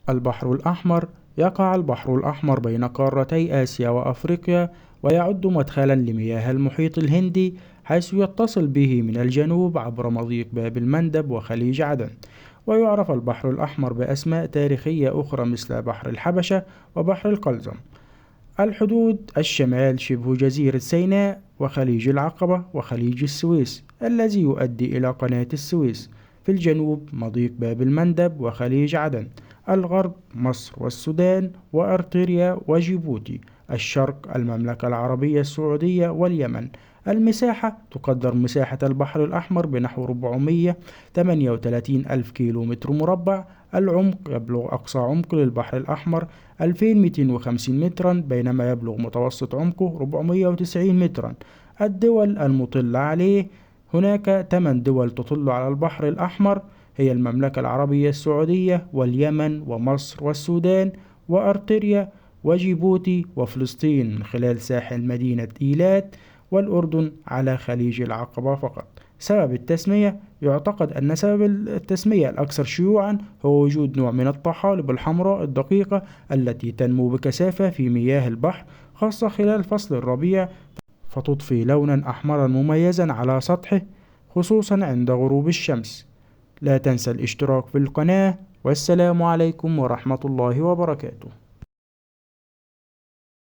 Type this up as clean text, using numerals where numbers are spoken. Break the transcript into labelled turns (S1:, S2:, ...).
S1: البحر الأحمر. يقع البحر الأحمر بين قارتي آسيا وأفريقيا، ويعد مدخلا لمياه المحيط الهندي، حيث يتصل به من الجنوب عبر مضيق باب المندب وخليج عدن. ويعرف البحر الأحمر بأسماء تاريخية أخرى مثل بحر الحبشة وبحر القلزم. الحدود: الشمال شبه جزيرة سيناء وخليج العقبة وخليج السويس الذي يؤدي إلى قناة السويس. في الجنوب مضيق باب المندب وخليج عدن. الغرب: مصر والسودان وأريتريا وجيبوتي. الشرق: المملكة العربية السعودية واليمن. المساحة: تقدر مساحة البحر الأحمر بنحو 438 ألف كيلومتر مربع. العمق: يبلغ أقصى عمق للبحر الأحمر 2250 مترا، بينما يبلغ متوسط عمقه 490 مترا. الدول المطلة عليه: هناك 8 دول تطل على البحر الأحمر، هي المملكة العربية السعودية واليمن ومصر والسودان وأريتريا وجيبوتي وفلسطين من خلال ساحل مدينة إيلات، والأردن على خليج العقبة فقط. سبب التسمية: يعتقد أن سبب التسمية الأكثر شيوعا هو وجود نوع من الطحالب الحمراء الدقيقة التي تنمو بكثافة في مياه البحر، خاصة خلال فصل الربيع، فتضفي لونا أحمرا مميزا على سطحه، خصوصا عند غروب الشمس. لا تنسى الاشتراك في القناة، والسلام عليكم ورحمة الله وبركاته.